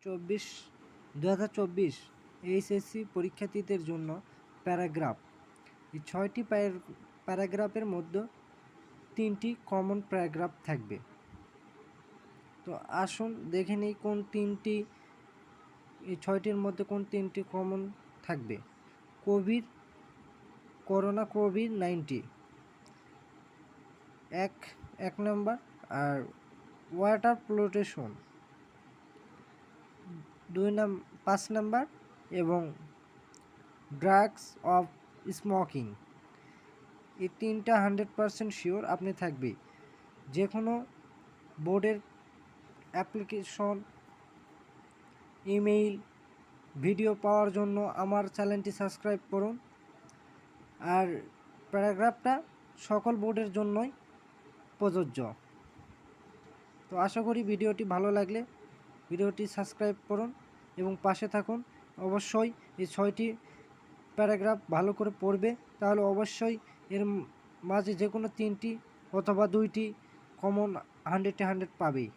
2024 HSC পরীক্ষার্থীদের জন্য paragraph. এই 6টি প্যারাগ্রাফের মধ্যে 3টি কমন প্যারাগ্রাফ থাকবে। তো আসুন দেখে নিই এই 6টির মধ্যে কোন 3টি কমন থাকবে। করোনা কোভিড-19 এক নম্বর, আর ওয়াটার পলিউশন 5 নাম্বার, এবং ড্রাগস অফ স্মোকিং। এই 3টা 100% শিওর আপনি থাকবে। যে কোনো বোর্ডের অ্যাপ্লিকেশন, ইমেইল, ভিডিও পাওয়ার জন্য আমার চ্যানেলটি সাবস্ক্রাইব করুন। আর প্যারাগ্রাফটা সকল বোর্ডের জন্যই প্রযোজ্য। তো আশা করি ভিডিওটি ভালো লাগলে ভিডিওটি সাবস্ক্রাইব করুন এবং পাশে থাকুন। অবশ্যই এই 6টি প্যারাগ্রাফ ভালো করে পড়বে, তাহলে অবশ্যই এর মাঝে যে কোনো 3টি অথবা 2টি কমন 100-100 পাবেই।